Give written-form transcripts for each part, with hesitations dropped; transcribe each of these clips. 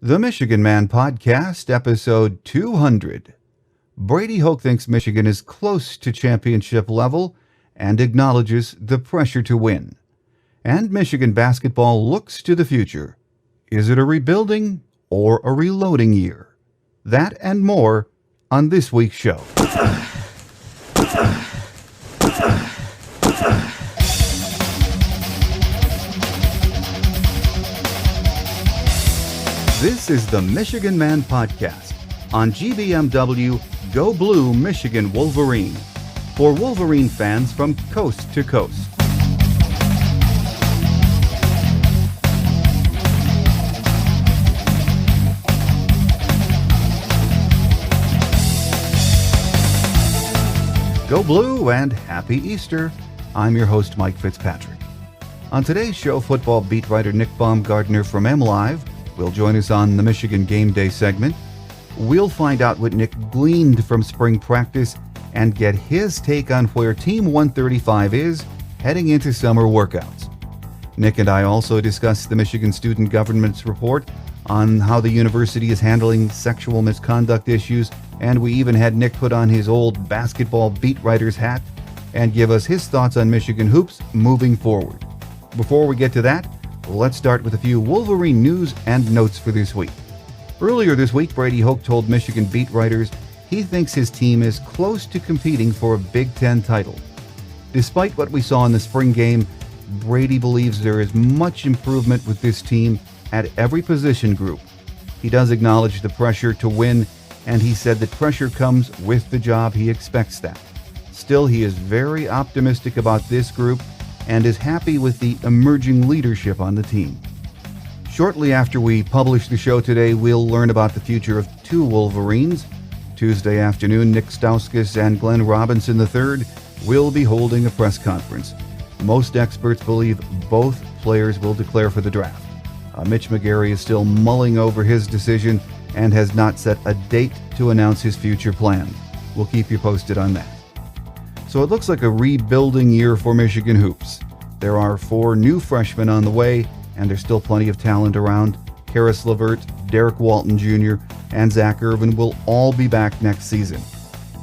The Michigan Man Podcast, episode 200. Brady Hoke thinks Michigan is close to championship level and acknowledges the pressure to win. And Michigan basketball looks to the future. Is it a rebuilding or a reloading year? That and more on this week's show. This is the Michigan Man Podcast on GBMW Go Blue Michigan Wolverine for Wolverine fans from coast to coast. Go Blue and Happy Easter. I'm your host, Mike Fitzpatrick. On today's show, football beat writer Nick Baumgardner from MLive will join us on the Michigan Game Day segment. We'll find out what Nick gleaned from spring practice and get his take on where Team 135 is heading into summer workouts. Nick and I also discuss the Michigan Student Government's report on how the university is handling sexual misconduct issues, and we even had Nick put on his old basketball beat writer's hat and give us his thoughts on Michigan hoops moving forward. Before we get to that, let's start with a few Wolverine news and notes for this week. Earlier this week, Brady Hoke told Michigan beat writers he thinks his team is close to competing for a Big Ten title. Despite what we saw in the spring game, Brady believes there is much improvement with this team at every position group. He does acknowledge the pressure to win, and he said that pressure comes with the job. He expects that. Still, he is very optimistic about this group and is happy with the emerging leadership on the team. Shortly after we publish the show today, we'll learn about the future of two Wolverines. Tuesday afternoon, Nick Stauskas and Glenn Robinson III will be holding a press conference. Most experts believe both players will declare for the draft. Mitch McGary is still mulling over his decision and has not set a date to announce his future plans. We'll keep you posted on that. So it looks like a rebuilding year for Michigan hoops. There are 4 new freshmen on the way, and there's still plenty of talent around. Karis LeVert, Derek Walton Jr., and Zach Irvin will all be back next season.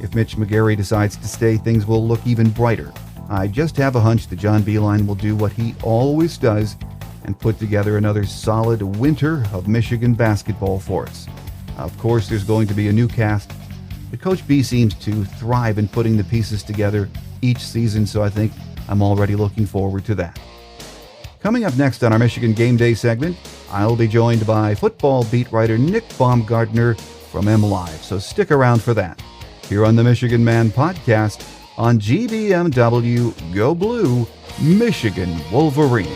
If Mitch McGary decides to stay, things will look even brighter. I just have a hunch that John Beilein will do what he always does and put together another solid winter of Michigan basketball for us. Of course, there's going to be a new cast, but Coach B seems to thrive in putting the pieces together each season, so I think I'm already looking forward to that. Coming up next on our Michigan Game Day segment, I'll be joined by football beat writer Nick Baumgardner from MLive, so stick around for that. Here on the Michigan Man Podcast on GBMW Go Blue Michigan Wolverine.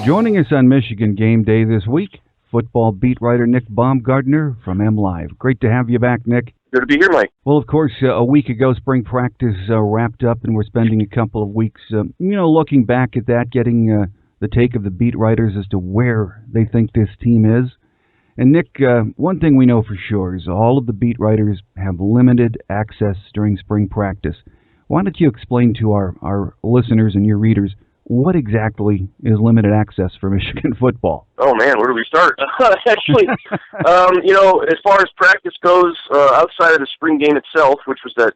Joining us on Michigan Game Day this week, football beat writer Nick Baumgardner from MLive. Great to have you back, Nick. Good to be here, Mike. Well, of course, a week ago, spring practice wrapped up, and we're spending a couple of weeks, looking back at that, getting the take of the beat writers as to where they think this team is. And Nick, one thing we know for sure is all of the beat writers have limited access during spring practice. Why don't you explain to our listeners and your readers what exactly is limited access for Michigan football? Oh, man, where do we start? Actually, as far as practice goes, outside of the spring game itself, which was that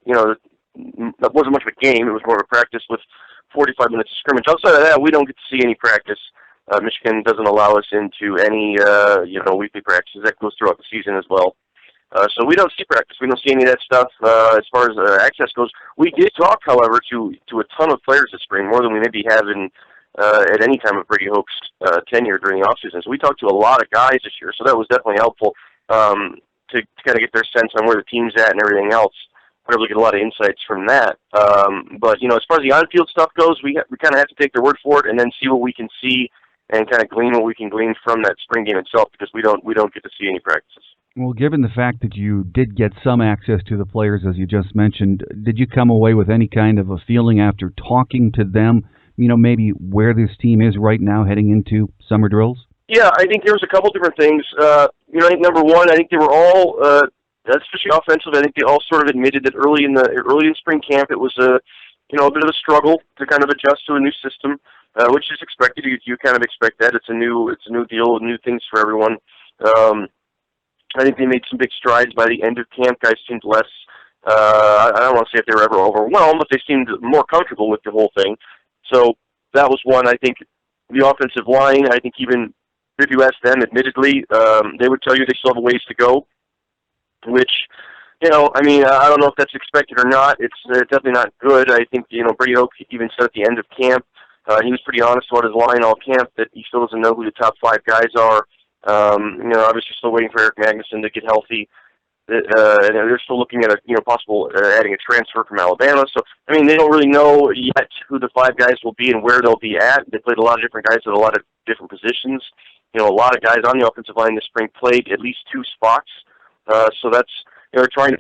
wasn't much of a game. It was more of a practice with 45 minutes of scrimmage. Outside of that, we don't get to see any practice. Michigan doesn't allow us into any, weekly practices. That goes throughout the season as well. So we don't see practice. We don't see any of that stuff. As far as access goes, we did talk, however, to a ton of players this spring, more than we maybe have at any time of Brady Hoke's tenure during the offseason. So we talked to a lot of guys this year, so that was definitely helpful to kind of get their sense on where the team's at and everything else. We were able to get a lot of insights from that. But as far as the on-field stuff goes, we kind of have to take their word for it and then see what we can see and kind of glean what we can glean from that spring game itself, because we don't get to see any practices. Well, given the fact that you did get some access to the players, as you just mentioned, did you come away with any kind of a feeling after talking to them, maybe where this team is right now heading into summer drills? Yeah, I think there was a couple different things. I think number one, I think they were all especially offensively. I think they all sort of admitted that early in spring camp it was a bit of a struggle to kind of adjust to a new system, which is expected. You kind of expect that. It's a new deal, new things for everyone. I think they made some big strides by the end of camp. Guys seemed less. I don't want to say if they were ever overwhelmed, but they seemed more comfortable with the whole thing. So that was one. I think the offensive line. I think even if you ask them, admittedly, they would tell you they still have a ways to go. Which, I don't know if that's expected or not. It's definitely not good. I think, Brady Hoke even said at the end of camp, he was pretty honest about his line all camp that he still doesn't know who the top 5 guys are. Obviously still waiting for Eric Magnuson to get healthy. And they're still looking at possible adding a transfer from Alabama. So, they don't really know yet who the 5 guys will be and where they'll be at. They played a lot of different guys at a lot of different positions. A lot of guys on the offensive line this spring played at least 2 spots. So that's, they're trying to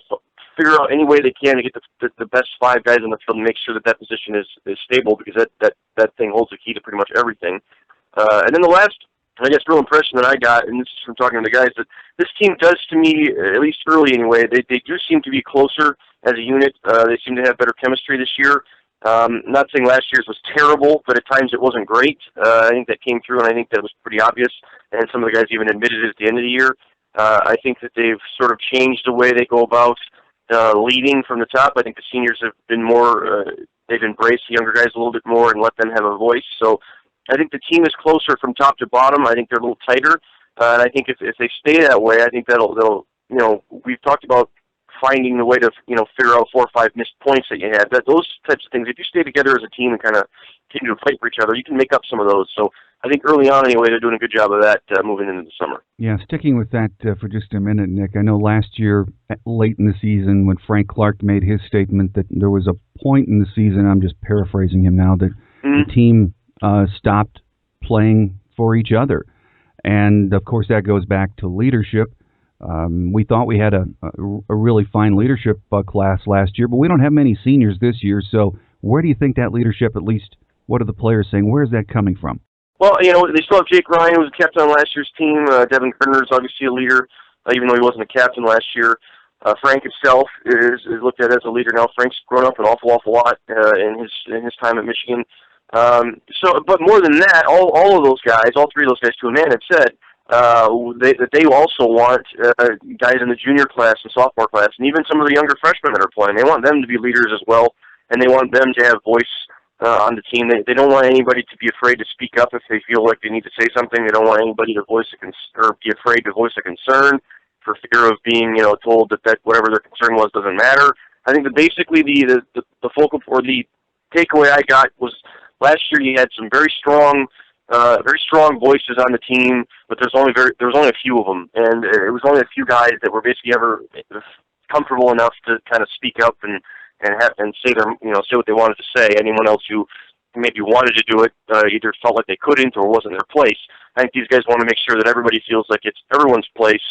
figure out any way they can to get the best 5 guys on the field and make sure that position is stable, because that thing holds the key to pretty much everything. And then the last, I guess, real impression that I got, and this is from talking to the guys, that this team does, to me, at least early anyway, they do seem to be closer as a unit. They seem to have better chemistry this year. Not saying last year's was terrible, but at times it wasn't great. I think that came through, and I think that was pretty obvious, and some of the guys even admitted it at the end of the year. I think that they've sort of changed the way they go about leading from the top. I think the seniors have been more, they've embraced the younger guys a little bit more and let them have a voice. So I think the team is closer from top to bottom. I think they're a little tighter. And I think if they stay that way, I think that'll we've talked about finding the way to, figure out 4 or 5 missed points that you had. Those types of things, if you stay together as a team and kind of continue to fight for each other, you can make up some of those. So I think early on, anyway, they're doing a good job of that moving into the summer. Yeah, sticking with that for just a minute, Nick, I know last year, late in the season, when Frank Clark made his statement that there was a point in the season, I'm just paraphrasing him now, that the team stopped playing for each other. And, of course, that goes back to leadership. We thought we had a really fine leadership class last year, but we don't have many seniors this year. So where do you think that leadership, at least, what are the players saying? Where is that coming from? Well, they still have Jake Ryan, who was a captain on last year's team. Devin Gardner is obviously a leader, even though he wasn't a captain last year. Frank himself is looked at as a leader now. Frank's grown up an awful lot in his time at Michigan. But more than that, all of those guys, all 3 of those guys to a man, have said that they also want guys in the junior class and sophomore class, and even some of the younger freshmen that are playing. They want them to be leaders as well, and they want them to have voice on the team. They don't want anybody to be afraid to speak up if they feel like they need to say something. They don't want anybody to be afraid to voice a concern for fear of being, told that whatever their concern was doesn't matter. I think that basically the focal or the takeaway I got was last year you had some very strong voices on the team, but there was only a few of them, and it was only a few guys that were basically ever comfortable enough to kind of speak up and say say what they wanted to say. Anyone else who maybe wanted to do it either felt like they couldn't or wasn't their place. I think these guys want to make sure that everybody feels like it's everyone's place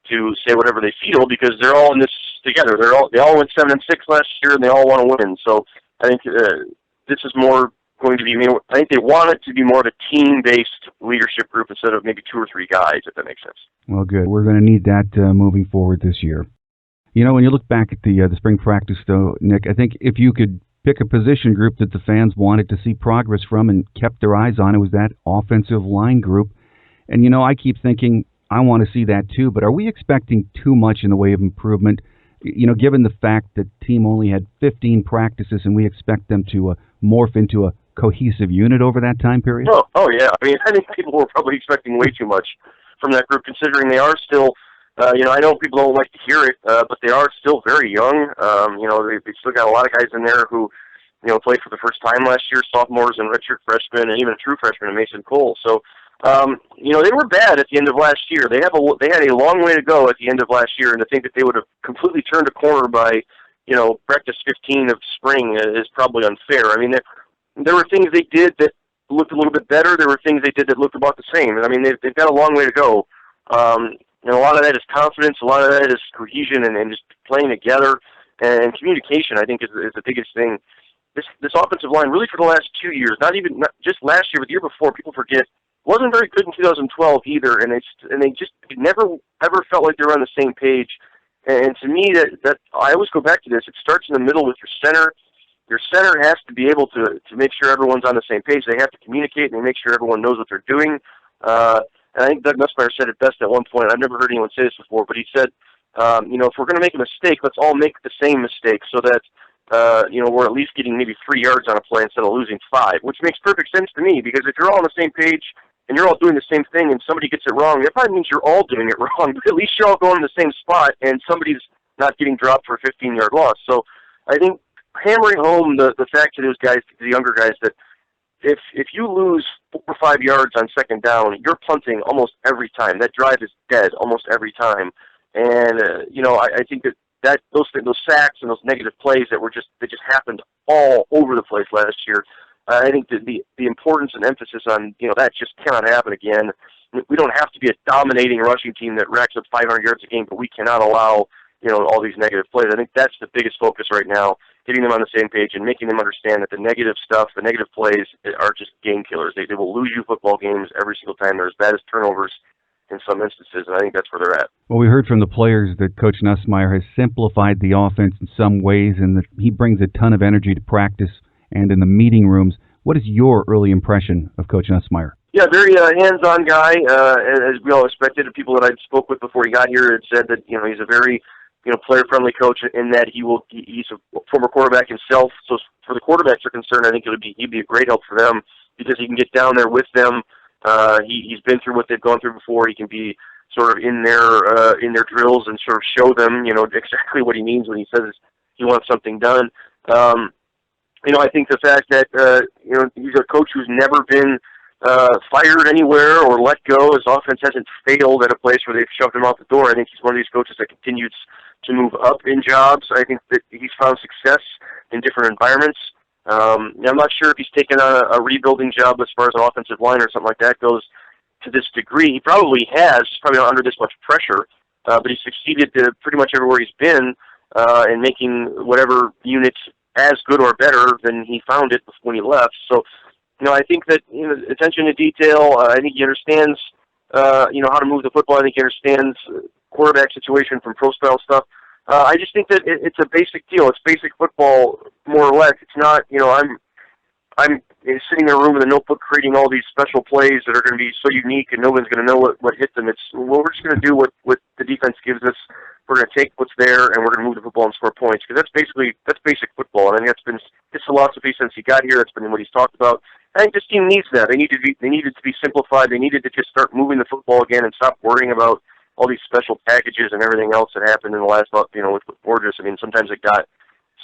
to say whatever they feel, because they're all in this together. They all went 7-6 last year, and they all want to win. So I think this is more going to be. I think they want it to be more of a team-based leadership group instead of maybe 2 or 3 guys, if that makes sense. Well, good. We're going to need that moving forward this year. When you look back at the spring practice, though, Nick, I think if you could pick a position group that the fans wanted to see progress from and kept their eyes on, it was that offensive line group. And, I keep thinking, I want to see that too, but are we expecting too much in the way of improvement, given the fact that the team only had 15 practices and we expect them to morph into a cohesive unit over that time period? Oh yeah. I think people were probably expecting way too much from that group, considering they are still I know people don't like to hear it, but they are still very young. They still got a lot of guys in there who, played for the first time last year, sophomores and redshirt freshmen, and even a true freshman in Mason Cole. So, they were bad at the end of last year. They had a long way to go at the end of last year, and to think that they would have completely turned a corner by, practice 15 of spring is probably unfair. There were things they did that looked a little bit better. There were things they did that looked about the same. They've got a long way to go. And a lot of that is confidence, a lot of that is cohesion and just playing together, and communication, I think, is the biggest thing. This offensive line, really for the last 2 years, not just last year, but the year before, people forget, wasn't very good in 2012 either, and they just never ever felt like they were on the same page. And to me, that I always go back to this. It starts in the middle with your center. Your center has to be able to make sure everyone's on the same page. They have to communicate and make sure everyone knows what they're doing. And I think Doug Nussmeier said it best at one point. I've never heard anyone say this before, but he said, if we're going to make a mistake, let's all make the same mistake so that, we're at least getting maybe 3 yards on a play instead of losing 5, which makes perfect sense to me, because if you're all on the same page and you're all doing the same thing and somebody gets it wrong, it probably means you're all doing it wrong, but at least you're all going to the same spot and somebody's not getting dropped for a 15-yard loss. So I think hammering home the fact to those guys, to the younger guys, that if you lose 4 or 5 yards on second down, you're punting almost every time. That drive is dead almost every time. And, I think that those sacks and those negative plays they just happened all over the place last year. I think that the importance and emphasis on, that just cannot happen again. We don't have to be a dominating rushing team that racks up 500 yards a game, but we cannot allow, all these negative plays. I think that's the biggest focus right now, getting them on the same page and making them understand that the negative stuff, the negative plays are just game killers. They will lose you football games every single time. They're as bad as turnovers in some instances, and I think that's where they're at. Well, we heard from the players that Coach Nussmeier has simplified the offense in some ways, and that he brings a ton of energy to practice and in the meeting rooms. What is your early impression of Coach Nussmeier? Yeah, very hands-on guy, as we all expected. The people that I spoke with before he got here had said that he's a very player-friendly coach in that he's a former quarterback himself. So for the quarterbacks are concerned, I think he'd be a great help for them because he can get down there with them. He's been through what they've gone through before. He can be sort of in their drills and sort of show them, exactly what he means when he says he wants something done. I think the fact that he's a coach who's never been fired anywhere or let go. His offense hasn't failed at a place where they've shoved him out the door. I think he's one of these coaches that continues to move up in jobs. I think that he's found success in different environments. I'm not sure if he's taken on a rebuilding job as far as an offensive line or something like that goes to this degree. He probably has. He's probably not under this much pressure, but he's succeeded pretty much everywhere he's been in making whatever unit as good or better than he found it when he left. So, I think that attention to detail. I think he understands, how to move the football. I think he understands quarterback situation from pro style stuff. I just think that it's a basic deal. It's basic football, more or less. It's not, I'm sitting in a room with a notebook creating all these special plays that are going to be so unique and no one's going to know what hit them. We're just going to do what the defense gives us. We're going to take what's there and we're going to move the football and score points, because that's basic football. And I think that's been his philosophy since he got here. That's been what he's talked about. I think this team needs that. They needed to be simplified. They needed to just start moving the football again and stop worrying about all these special packages and everything else that happened in the last, with Borges. I mean, sometimes it got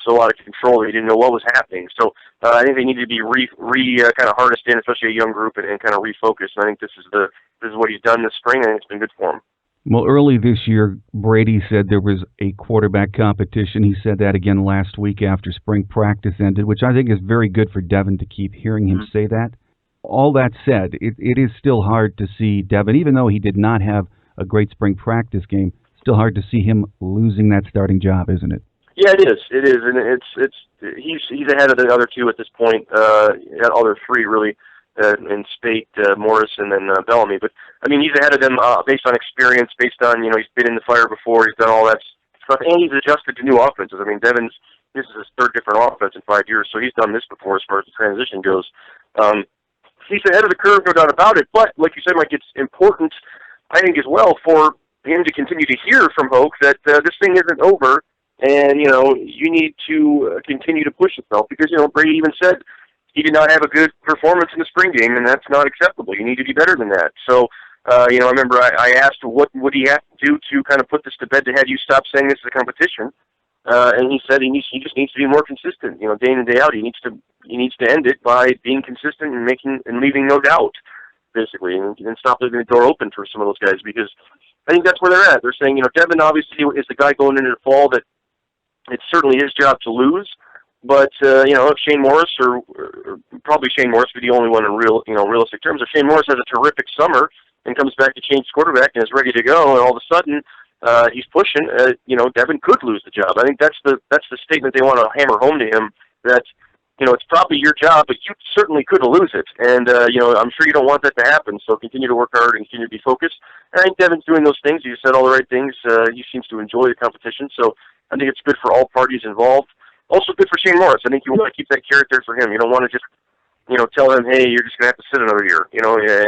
so out of control that you didn't know what was happening. So I think they need to be kind of harnessed in, especially a young group, and kind of refocused. And I think this is what he's done this spring, and it's been good for him. Well, early this year, Brady said there was a quarterback competition. He said that again last week after spring practice ended, which I think is very good for Devin to keep hearing him say that. All that said, it is still hard to see Devin, even though he did not have a great spring practice game, still hard to see him losing that starting job, isn't it? Yeah, it is. It is, and he's ahead of the other two at this point. Other three really, in Spate, Morris, and then Bellamy. But I mean, he's ahead of them based on experience, based on he's been in the fire before, he's done all that stuff, and he's adjusted to new offenses. I mean, this is his third different offense in 5 years, so he's done this before as far as the transition goes. He's ahead of the curve, no doubt about it. But like you said, Mike, it's important, I think, as well for him to continue to hear from Hoke that this thing isn't over. And, you need to continue to push yourself because, Brady even said he did not have a good performance in the spring game, and that's not acceptable. You need to be better than that. So, I remember I asked what would he have to do to kind of put this to bed to have you stop saying this is a competition. And he said he just needs to be more consistent, day in and day out. He needs to end it by being consistent and leaving no doubt, basically, and stop leaving the door open for some of those guys, because I think that's where they're at. They're saying, Devin obviously is the guy going into the fall that it's certainly his job to lose, but if Shane Morris or probably Shane Morris would be the only one in realistic terms. If Shane Morris has a terrific summer and comes back to change quarterback and is ready to go, and all of a sudden he's pushing, Devin could lose the job. I think that's the statement they want to hammer home to him, that it's probably your job, but you certainly could lose it. And, I'm sure you don't want that to happen, so continue to work hard and continue to be focused. And I think Devin's doing those things. He said all the right things. He seems to enjoy the competition, so I think it's good for all parties involved. Also good for Shane Morris. I think you want to keep that character for him. You don't want to just, tell him, hey, you're just going to have to sit another year,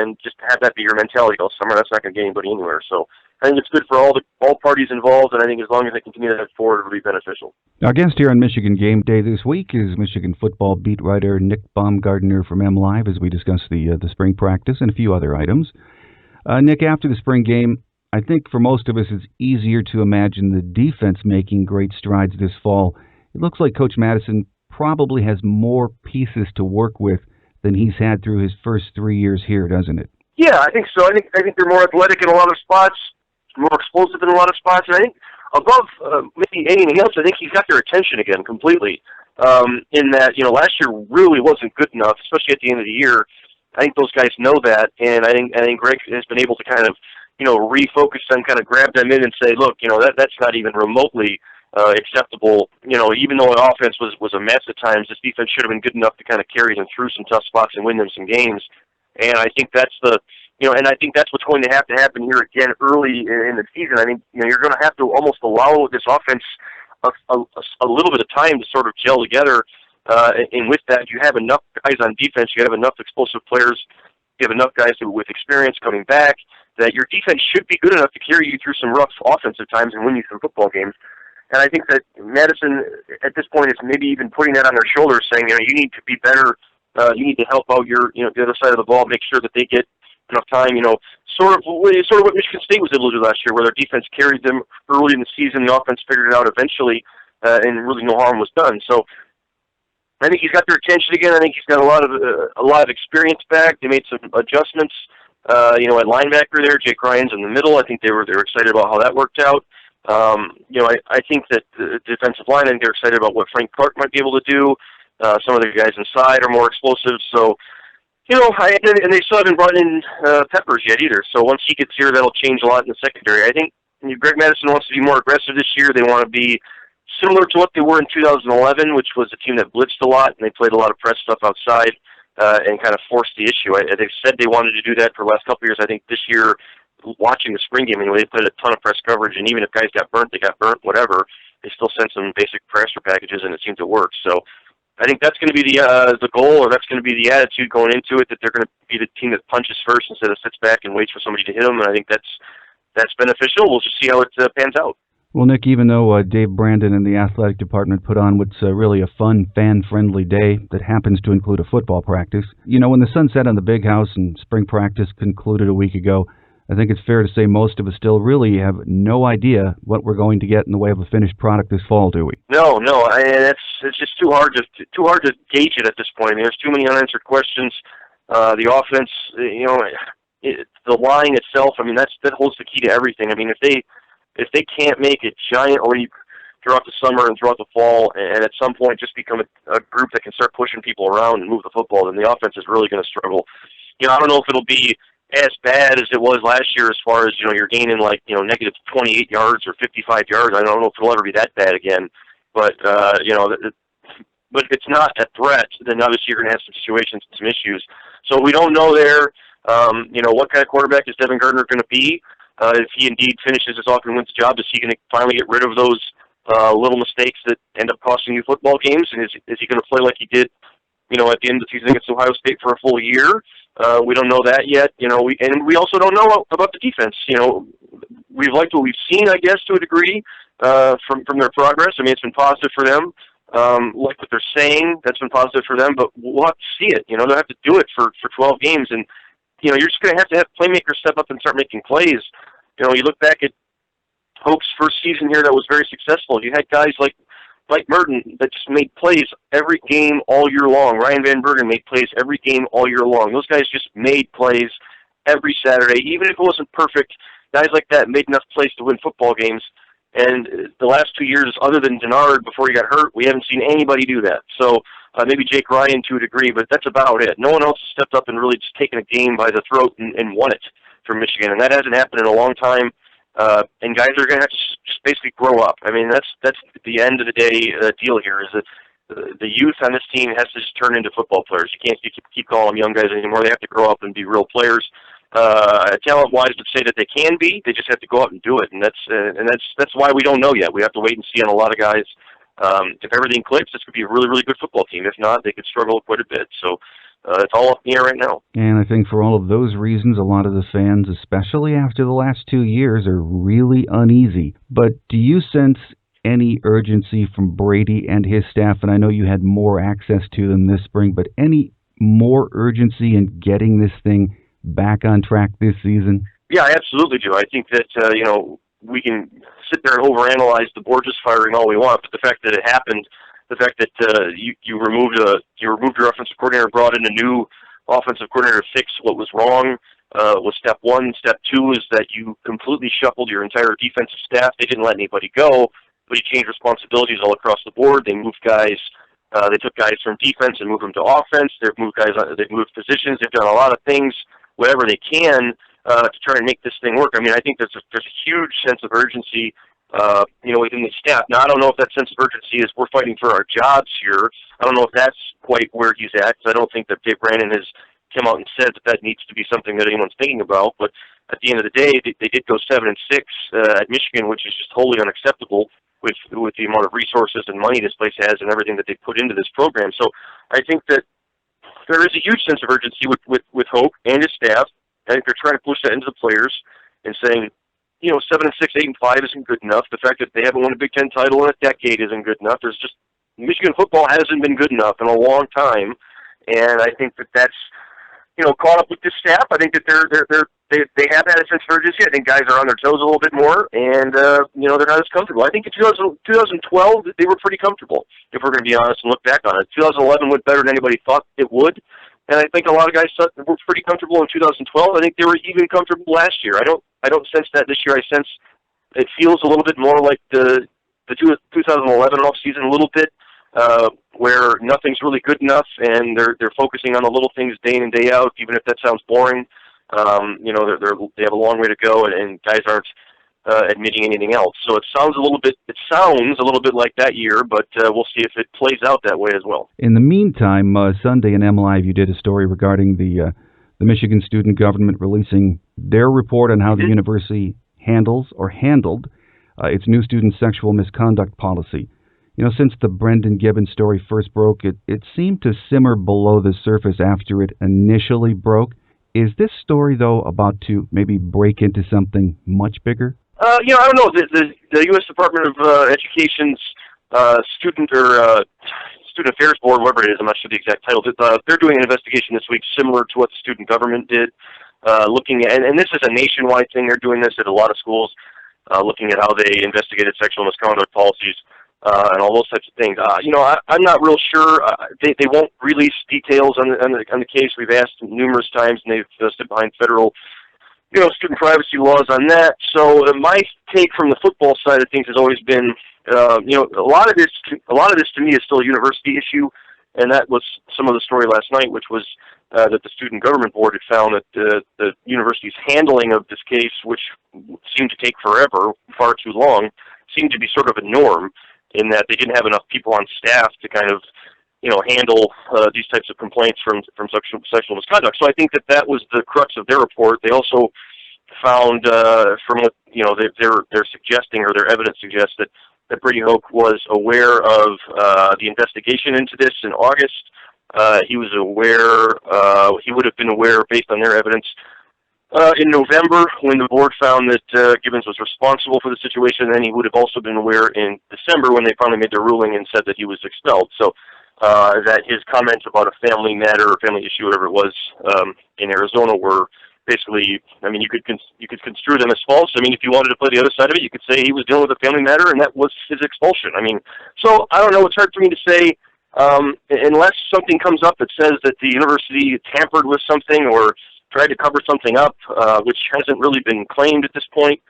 and just have that be your mentality all summer. That's not going to get anybody anywhere. So I think it's good for all parties involved, and I think as long as they continue that forward, it'll be beneficial. Our guest here on Michigan Game Day this week is Michigan football beat writer Nick Baumgardner from MLive as we discuss the spring practice and a few other items. Nick, after the spring game, I think for most of us it's easier to imagine the defense making great strides this fall. It looks like Coach Madison probably has more pieces to work with than he's had through his first 3 years here, doesn't it? Yeah, I think so. I think they're more athletic in a lot of spots, more explosive in a lot of spots, and I think above maybe anything else, I think he's got their attention again completely. In that, last year really wasn't good enough, especially at the end of the year. I think those guys know that, and I think Greg has been able to kind of, refocus them, kind of grab them in and say, look, that's not even remotely acceptable. Even though an offense was a mess at times, this defense should have been good enough to kind of carry them through some tough spots and win them some games. And I think that's and I think that's what's going to happen here again early in the season. I think, you're going to have to almost allow this offense a little bit of time to sort of gel together. And with that, you have enough guys on defense, you have enough explosive players, you have enough guys with experience coming back, that your defense should be good enough to carry you through some rough offensive times and win you some football games. And I think that Madison, at this point, is maybe even putting that on their shoulders, saying, you need to be better. You need to help out your, the other side of the ball, make sure that they get enough time. Sort of what Michigan State was able to do last year, where their defense carried them early in the season, the offense figured it out eventually, and really no harm was done. So I think he's got their attention again. I think he's got a lot of experience back. They made some adjustments. At linebacker there, Jake Ryan's in the middle. I think they were excited about how that worked out. I think that the defensive line, I think they're excited about what Frank Clark might be able to do. Some of the guys inside are more explosive. So, and they still haven't brought in Peppers yet either. So once he gets here, that'll change a lot in the secondary. I think Greg Madison wants to be more aggressive this year. They want to be similar to what they were in 2011, which was a team that blitzed a lot, and they played a lot of press stuff outside and kind of forced the issue. They've said they wanted to do that for the last couple of years. I think this year, watching the spring game, they played a ton of press coverage, and even if guys got burnt, they got burnt, whatever. They still sent some basic pressure packages, and it seemed to work. So I think that's going to be the goal, or that's going to be the attitude going into it, that they're going to be the team that punches first instead of sits back and waits for somebody to hit them, and I think that's beneficial. We'll just see how it pans out. Well, Nick, even though Dave Brandon and the athletic department put on what's really a fun, fan-friendly day that happens to include a football practice, when the sun set on the big house and spring practice concluded a week ago, I think it's fair to say most of us still really have no idea what we're going to get in the way of a finished product this fall, do we? No, it's just too hard to gauge it at this point. I mean, there's too many unanswered questions. The offense, the line itself. I mean, that holds the key to everything. I mean, if they can't make a giant leap throughout the summer and throughout the fall, and at some point just become a group that can start pushing people around and move the football, then the offense is really going to struggle. I don't know if it'll be as bad as it was last year as far as, you're gaining negative 28 yards or 55 yards. I don't know if it'll ever be that bad again. But, but if it's not a threat, then obviously you're going to have some situations and some issues. So we don't know there, what kind of quarterback is Devin Gardner going to be? If he indeed finishes this off and wins the job, is he going to finally get rid of those little mistakes that end up costing you football games? And is he going to play like he did, at the end of the season against Ohio State for a full year? We don't know that yet. We also don't know about the defense. We've liked what we've seen, I guess, to a degree, from their progress. I mean, it's been positive for them. Like what they're saying, that's been positive for them. But we'll have to see it. They'll have to do it for 12 games, and you're just going to have playmakers step up and start making plays. You look back at Hoke's first season here that was very successful. You had guys like Mike Merton that just made plays every game all year long. Ryan Van Bergen made plays every game all year long. Those guys just made plays every Saturday. Even if it wasn't perfect, guys like that made enough plays to win football games. And the last 2 years, other than Denard before he got hurt, we haven't seen anybody do that. So maybe Jake Ryan to a degree, but that's about it. No one else has stepped up and really just taken a game by the throat and won it for Michigan, and that hasn't happened in a long time. And guys are going to have to just basically grow up. I mean, that's the end of the day deal here, is that the youth on this team has to just turn into football players. You can't keep calling them young guys anymore. They have to grow up and be real players. Talent-wise, would say that they can be. They just have to go out and do it, and that's why we don't know yet. We have to wait and see on a lot of guys. If everything clicks, this could be a really, really good football team. If not, they could struggle quite a bit. So it's all up in the air right now. And I think for all of those reasons, a lot of the fans, especially after the last 2 years, are really uneasy. But do you sense any urgency from Brady and his staff? And I know you had more access to them this spring, but any more urgency in getting this thing back on track this season? Yeah, I absolutely do. I think that, we can sit there and overanalyze the Borges firing all we want, but the fact that it happened, the fact that you removed your offensive coordinator, brought in a new offensive coordinator to fix what was wrong, was step one. Step two is that you completely shuffled your entire defensive staff. They didn't let anybody go, but you changed responsibilities all across the board. They moved guys. They took guys from defense and moved them to offense. They've moved guys. They've moved positions. They've done a lot of things, whatever they can, to try and make this thing work. I mean, I think there's a huge sense of urgency, within the staff. Now, I don't know if that sense of urgency is we're fighting for our jobs here. I don't know if that's quite where he's at, because I don't think that Dave Brandon has come out and said that needs to be something that anyone's thinking about. But at the end of the day, they did go 7-6 at Michigan, which is just wholly unacceptable with the amount of resources and money this place has and everything that they put into this program. So I think that there is a huge sense of urgency with Hoke and his staff. I think they're trying to push that into the players and saying, 7-6, 8-5 isn't good enough. The fact that they haven't won a Big Ten title in a decade isn't good enough. Michigan football hasn't been good enough in a long time, and I think that's caught up with this staff. I think that they have had a sense of urgency. I think guys are on their toes a little bit more, and they're not as comfortable. I think in 2012 they were pretty comfortable, if we're going to be honest and look back on it. 2011 went better than anybody thought it would. And I think a lot of guys were pretty comfortable in 2012. I think they were even comfortable last year. I don't sense that this year. I sense it feels a little bit more like the 2011 off season a little bit, where nothing's really good enough, and they're focusing on the little things day in and day out, even if that sounds boring. They have a long way to go, and guys aren't admitting anything else. So it sounds a little bit like that year, but we'll see if it plays out that way as well. In the meantime, Sunday in MLive, you did a story regarding the Michigan student government releasing their report on how the university handled its new student sexual misconduct policy. Since the Brendan Gibbons story first broke, it seemed to simmer below the surface after it initially broke. Is this story, though, about to maybe break into something much bigger? I don't know. The U.S. Department of Education's Student Affairs Board, whatever it is, I'm not sure the exact title, they're doing an investigation this week similar to what the student government did, looking at, and this is a nationwide thing. They're doing this at a lot of schools, looking at how they investigated sexual misconduct policies and all those types of things. I'm not real sure. They won't release details on the case. We've asked numerous times, and they've stood behind federal student privacy laws on that. So my take from the football side of things has always been, a lot of this to me is still a university issue, and that was some of the story last night, which was that the student government board had found that the university's handling of this case, which seemed to take forever, far too long, seemed to be sort of a norm, in that they didn't have enough people on staff to kind of handle these types of complaints from sexual misconduct. So I think that was the crux of their report. They also found from what they're suggesting, or their evidence suggests, that Brady Hoke was aware of the investigation into this in August. He was aware. He would have been aware, based on their evidence, in November, when the board found that Gibbons was responsible for the situation. And then he would have also been aware in December, when they finally made their ruling and said that he was expelled. So that his comments about a family matter or family issue, whatever it was, in Arizona were basically, you could construe them as false. If you wanted to play the other side of it, you could say he was dealing with a family matter, and that was his expulsion. So I don't know. It's hard for me to say, unless something comes up that says that the university tampered with something or tried to cover something up, which hasn't really been claimed at this point,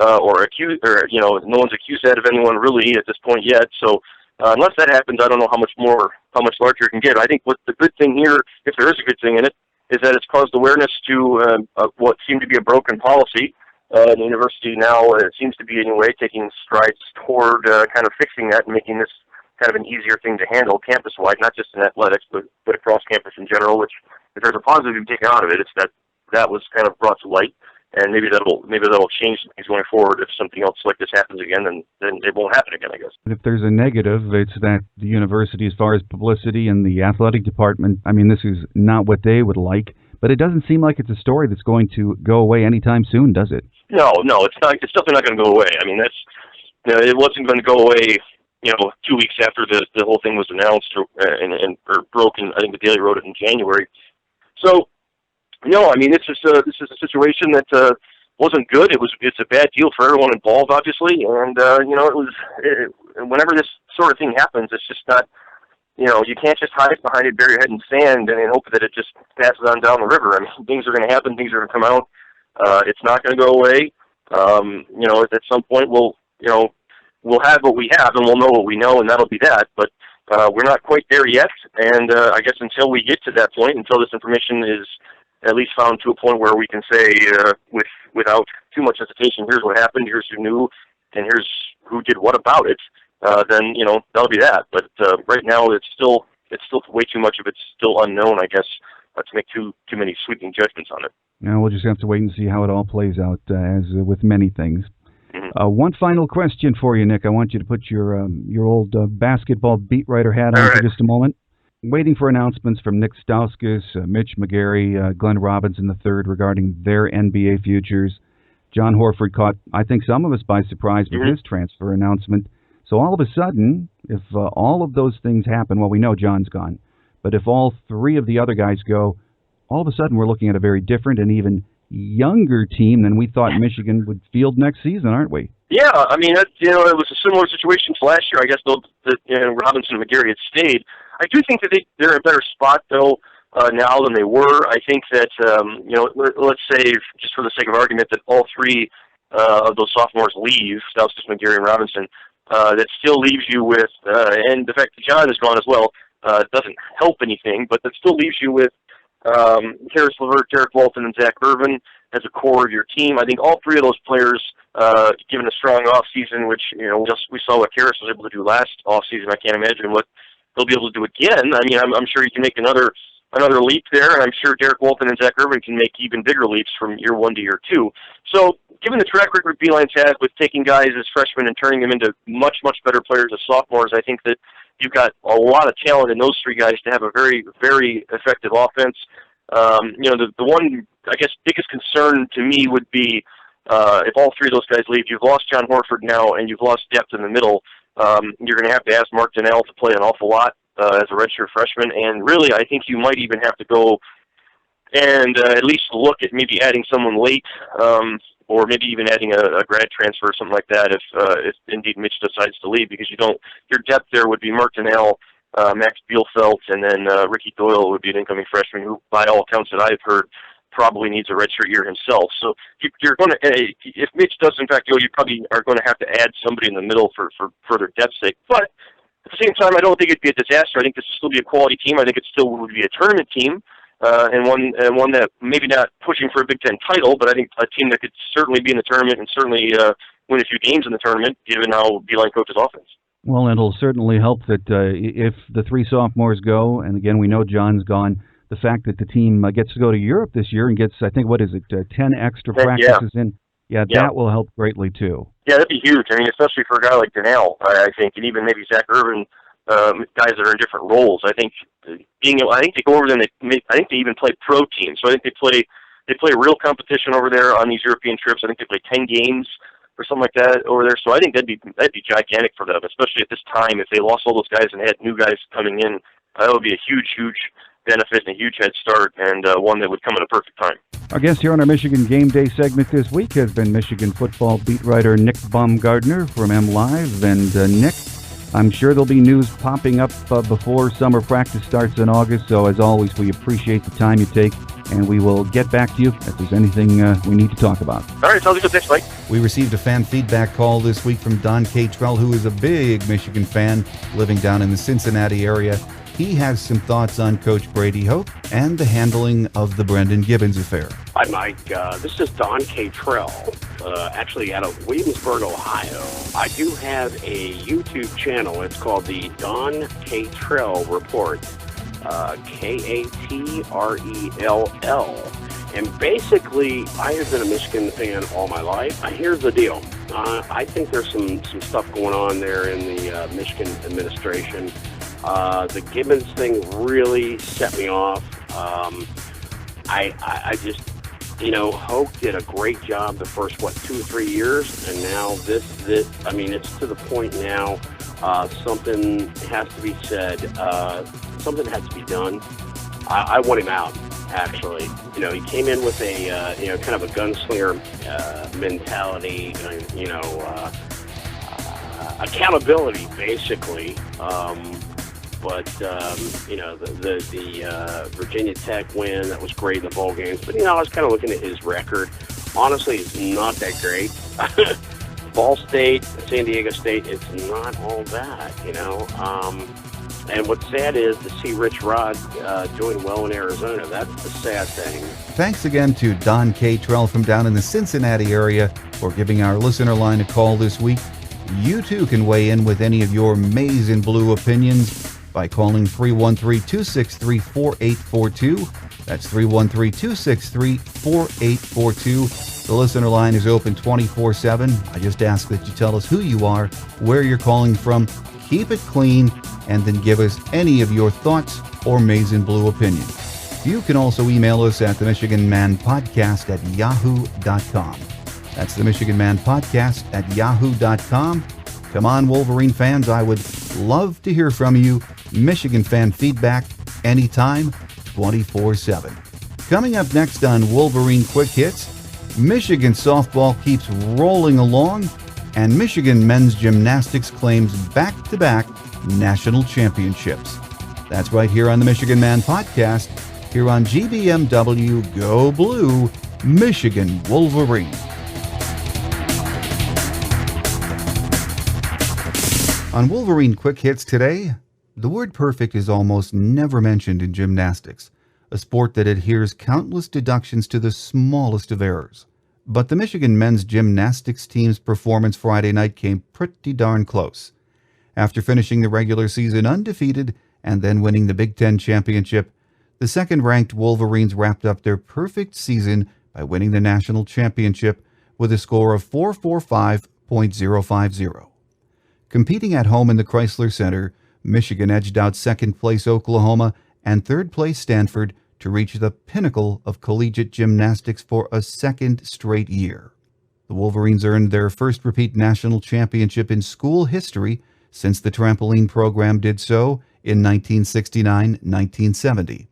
or accused, or no one's accused that of anyone really at this point yet. So unless that happens, I don't know how much larger it can get. I think what the good thing here, if there is a good thing in it, is that it's caused awareness to what seemed to be a broken policy. The university now, it seems to be anyway, taking strides toward kind of fixing that and making this kind of an easier thing to handle campus-wide, not just in athletics, but across campus in general. Which, if there's a positive you take out of it, it's that was kind of brought to light, and maybe that'll change things going forward. If something else like this happens again, then it won't happen again, I guess. If there's a negative, it's that the university, as far as publicity and the athletic department, I mean, this is not what they would like. But it doesn't seem like it's a story that's going to go away anytime soon, does it? No, it's not. It's definitely not going to go away. I mean, it wasn't going to go away. 2 weeks after the whole thing was announced or broke, and I think the Daily wrote it in January. So, no, I mean, this is a situation that wasn't good. It's a bad deal for everyone involved, obviously, and whenever this sort of thing happens, it's just not. You can't just hide behind it, bury your head in sand, and hope that it just passes on down the river. I mean, things are going to happen. Things are going to come out. It's not going to go away. At some point we'll have what we have, and we'll know what we know, and that'll be that. But we're not quite there yet, and I guess until we get to that point, until this information is at least found to a point where we can say without too much hesitation, here's what happened, here's who knew, and here's who did what about it. Then that'll be that. But right now, it's still way too much of it's still unknown, I guess, to make too many sweeping judgments on it. Now we'll just have to wait and see how it all plays out, as with many things. Mm-hmm. One final question for you, Nick. I want you to put your old basketball beat writer hat on for just a moment. Waiting for announcements from Nick Stauskas, Mitch McGarry, Glenn Robinson III regarding their NBA futures. John Horford caught, I think, some of us by surprise with his transfer announcement. So all of a sudden, if all of those things happen, well, we know John's gone, but if all three of the other guys go, all of a sudden we're looking at a very different and even younger team than we thought Michigan would field next season, aren't we? Yeah, I mean, it was a similar situation to last year. I guess Robinson and McGarry had stayed. I do think that they're in a better spot, though, now than they were. I think that, let's say, just for the sake of argument, that all three of those sophomores leave, Stauskas, McGarry, and Robinson. That still leaves you with, and the fact that John is gone as well, doesn't help anything, but that still leaves you with Karis LeVert, Derek Walton, and Zach Irvin as a core of your team. I think all three of those players, given a strong offseason, which we saw what Karis was able to do last offseason. I can't imagine what he'll be able to do again. I mean, I'm sure he can make another leap there, and I'm sure Derek Walton and Zach Irvin can make even bigger leaps from year 1 to year 2. So, given the track record Beeline's had with taking guys as freshmen and turning them into much, much better players as sophomores, I think that you've got a lot of talent in those three guys to have a very, very effective offense. The one, I guess, biggest concern to me would be if all three of those guys leave, you've lost John Horford now, and you've lost depth in the middle. You're going to have to ask Mark Donnell to play an awful lot as a redshirt freshman, and really, I think you might even have to go and at least look at maybe adding someone late, or maybe even adding a grad transfer or something like that if indeed Mitch decides to leave, because your depth there would be Mark Donnell, Max Bielfeldt, and then Ricky Doyle would be an incoming freshman who, by all accounts that I've heard, probably needs a redshirt year himself. So you're going to, if Mitch does in fact go, you probably are going to have to add somebody in the middle for further depth's sake. But at the same time, I don't think it'd be a disaster. I think this will still be a quality team. I think it still would be a tournament team, and one that maybe not pushing for a Big Ten title, but I think a team that could certainly be in the tournament and certainly win a few games in the tournament, given how Beeline coaches offense. Well, it'll certainly help that if the three sophomores go, and again, we know John's gone, the fact that the team gets to go to Europe this year and gets, I think, 10 extra practices in. Yeah, that will help greatly, too. Yeah, that'd be huge. I mean, especially for a guy like Donnell, I think, and even maybe Zach Irvin, guys that are in different roles. I think they go over there and I think they even play pro teams. So I think they play real competition over there on these European trips. I think they play 10 games or something like that over there. So I think that'd be gigantic for them, especially at this time. If they lost all those guys and had new guys coming in, that would be a huge, huge benefit and a huge head start, and one that would come at a perfect time. Our guest here on our Michigan Game Day segment this week has been Michigan football beat writer Nick Baumgardner from MLive. And Nick, I'm sure there'll be news popping up before summer practice starts in August. So as always, we appreciate the time you take, and we will get back to you if there's anything we need to talk about. All right, sounds good. Thanks, Mike. We received a fan feedback call this week from Don Catrell, who is a big Michigan fan living down in the Cincinnati area. He has some thoughts on Coach Brady Hoke and the handling of the Brendan Gibbons affair. Hi, Mike. This is Don Catrell, actually out of Williamsburg, Ohio. I do have a YouTube channel. It's called the Don Catrell Report, Katrell. And basically, I have been a Michigan fan all my life. Here's the deal. I think there's some stuff going on there in the Michigan administration. The Gibbons thing really set me off. I just, Hoke did a great job the first, 2 or 3 years, and now this, it's to the point now, something has to be said, something has to be done. I want him out, actually. He came in with a, kind of a gunslinger mentality, accountability, basically. The Virginia Tech win, that was great in the bowl games. But, I was kind of looking at his record. Honestly, it's not that great. Ball State, San Diego State, it's not all that, And what's sad is to see Rich Rod doing well in Arizona. That's the sad thing. Thanks again to Don Catrell from down in the Cincinnati area for giving our listener line a call this week. You too can weigh in with any of your maize and blue opinions by calling 313-263-4842. That's 313-263-4842. The listener line is open 24/7. I just ask that you tell us who you are, where you're calling from, keep it clean, and then give us any of your thoughts or maize and blue opinions. You can also email us at the Michigan Man Podcast at yahoo.com. That's the Michigan Man Podcast at yahoo.com. Come on, Wolverine fans, I would love to hear from you. Michigan fan feedback anytime, 24/7. Coming up next on Wolverine Quick Hits, Michigan softball keeps rolling along, and Michigan men's gymnastics claims back-to-back national championships. That's right here on the Michigan Man Podcast, here on GBMW Go Blue, Michigan Wolverine. On Wolverine Quick Hits today, the word perfect is almost never mentioned in gymnastics, a sport that adheres countless deductions to the smallest of errors. But the Michigan men's gymnastics team's performance Friday night came pretty darn close. After finishing the regular season undefeated and then winning the B10 Championship, the second-ranked Wolverines wrapped up their perfect season by winning the national championship with a score of 445.050. Competing at home in the Chrysler Center, Michigan edged out second-place Oklahoma and third-place Stanford to reach the pinnacle of collegiate gymnastics for a second straight year. The Wolverines earned their first repeat national championship in school history since the trampoline program did so in 1969-1970.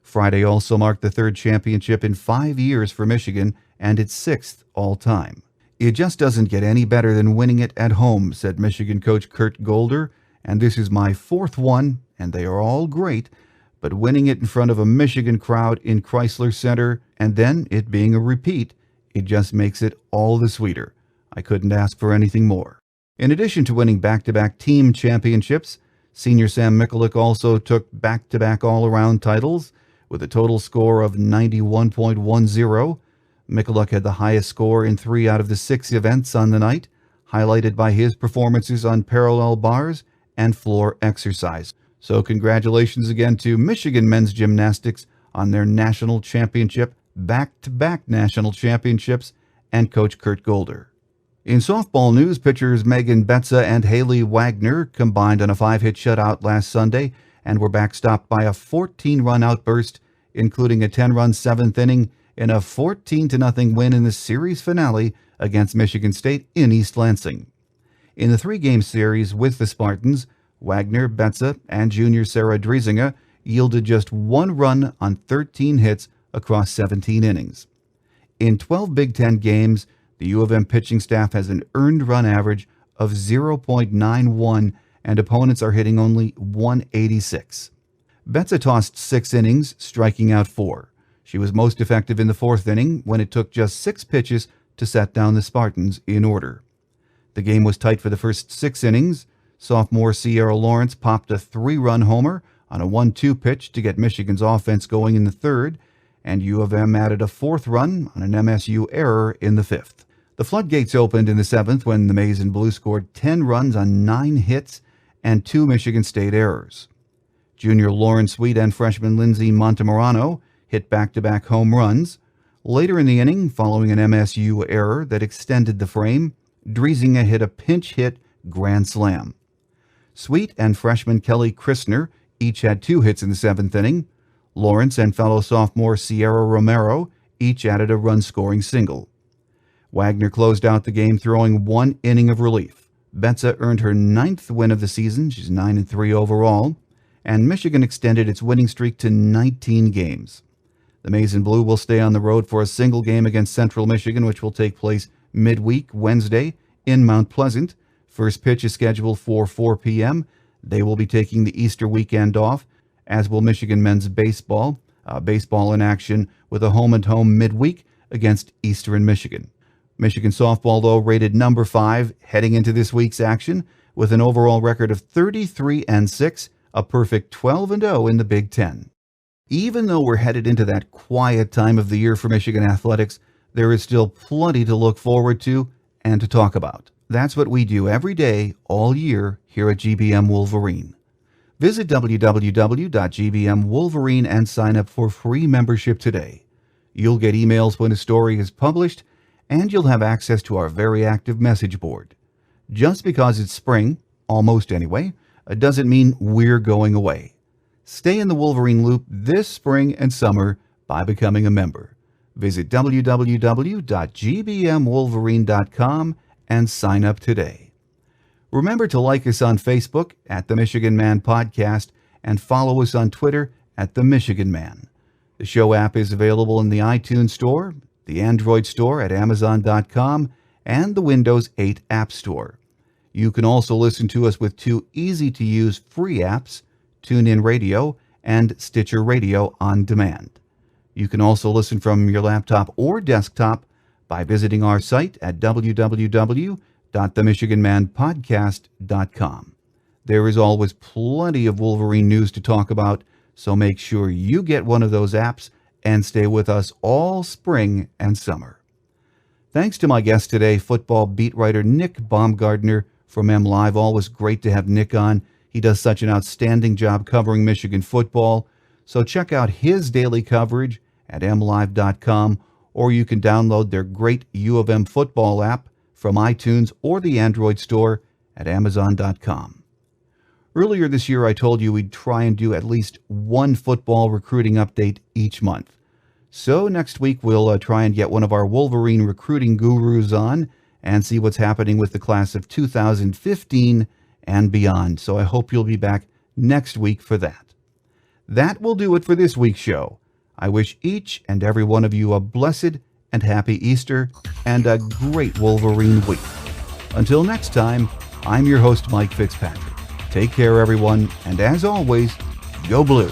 Friday also marked the third championship in 5 years for Michigan and its sixth all-time. It just doesn't get any better than winning it at home, said Michigan coach Kurt Golder, and this is my fourth one, and they are all great, but winning it in front of a Michigan crowd in Chrysler Center, and then it being a repeat, it just makes it all the sweeter. I couldn't ask for anything more. In addition to winning back-to-back team championships, senior Sam Mikulik also took back-to-back all-around titles with a total score of 91.10. Mikulik had the highest score in 3 out of the 6 events on the night, highlighted by his performances on parallel bars and floor exercise. So congratulations again to Michigan men's gymnastics on their national championship, back-to-back national championships, and Coach Kurt Golder. In softball news, pitchers Megan Betza and Haley Wagner combined on a 5-hit shutout last Sunday and were backstopped by a 14-run outburst, including a 10-run 7th inning in a 14-0 win in the series finale against Michigan State in East Lansing. In the 3-game series with the Spartans, Wagner, Betza, and junior Sarah Driesinga yielded just 1 run on 13 hits across 17 innings. In 12 Big Ten games, the U of M pitching staff has an earned run average of 0.91, and opponents are hitting only 186. Betza tossed 6 innings, striking out 4. She was most effective in the 4th inning when it took just 6 pitches to set down the Spartans in order. The game was tight for the first 6 innings. Sophomore Sierra Lawrence popped a 3-run homer on a 1-2 pitch to get Michigan's offense going in the third, and U of M added a fourth run on an MSU error in the fifth. The floodgates opened in the seventh when the Maize and Blue scored 10 runs on 9 hits and 2 Michigan State errors. Junior Lauren Sweet and freshman Lindsey Montemorano hit back-to-back home runs. Later in the inning, following an MSU error that extended the frame, Driesinger hit a pinch hit grand slam. Sweet and freshman Kelly Christner each had 2 hits in the seventh inning. Lawrence and fellow sophomore Sierra Romero each added a run-scoring single. Wagner closed out the game throwing 1 inning of relief. Betza earned her 9th win of the season. She's 9-3 overall. And Michigan extended its winning streak to 19 games. The Maize and Blue will stay on the road for a single game against Central Michigan, which will take place midweek Wednesday in Mount Pleasant. First pitch is scheduled for 4 p.m. They will be taking the Easter weekend off, as will Michigan men's baseball. Baseball in action with a home-and-home midweek against Eastern Michigan. Michigan softball, though, rated number 5 heading into this week's action with an overall record of 33-6, a perfect 12-0 in the Big Ten. Even though we're headed into that quiet time of the year for Michigan athletics, there is still plenty to look forward to and to talk about. That's what we do every day, all year, here at GBM Wolverine. Visit www.GBM Wolverine and sign up for free membership today. You'll get emails when a story is published, and you'll have access to our very active message board. Just because it's spring, almost anyway, doesn't mean we're going away. Stay in the Wolverine loop this spring and summer by becoming a member. Visit www.gbmwolverine.com and sign up today. Remember to like us on Facebook at The Michigan Man Podcast and follow us on Twitter at The Michigan Man. The show app is available in the iTunes Store, the Android Store at Amazon.com, and the Windows 8 App Store. You can also listen to us with 2 easy-to-use free apps, TuneIn Radio and Stitcher Radio on demand. You can also listen from your laptop or desktop by visiting our site at www.themichiganmanpodcast.com. There is always plenty of Wolverine news to talk about, so make sure you get one of those apps and stay with us all spring and summer. Thanks to my guest today, football beat writer Nick Baumgardner from MLive. Always great to have Nick on. He does such an outstanding job covering Michigan football. So check out his daily coverage at mlive.com, or you can download their great U of M football app from iTunes or the Android store at amazon.com. Earlier this year, I told you we'd try and do at least one football recruiting update each month. So next week, we'll try and get one of our Wolverine recruiting gurus on and see what's happening with the class of 2015 and beyond. So I hope you'll be back next week for that. That will do it for this week's show. I wish each and every one of you a blessed and happy Easter and a great Wolverine week. Until next time, I'm your host, Mike Fitzpatrick. Take care, everyone, and as always, go Blue.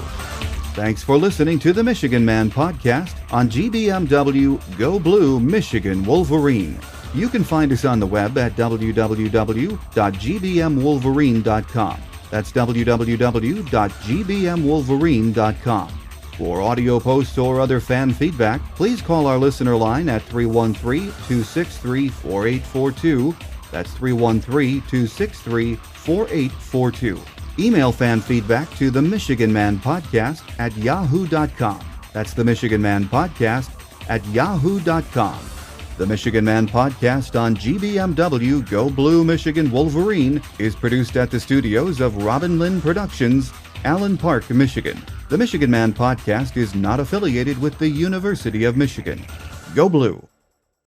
Thanks for listening to the Michigan Man Podcast on GBMW Go Blue Michigan Wolverine. You can find us on the web at www.gbmwolverine.com. That's www.gbmwolverine.com. For audio posts or other fan feedback, please call our listener line at 313-263-4842. That's 313-263-4842. Email fan feedback to the Michigan Man Podcast at yahoo.com. That's the Michigan Man Podcast at yahoo.com. The Michigan Man Podcast on GBMW Go Blue Michigan Wolverine is produced at the studios of Robin Lynn Productions, Allen Park, Michigan. The Michigan Man Podcast is not affiliated with the University of Michigan. Go Blue!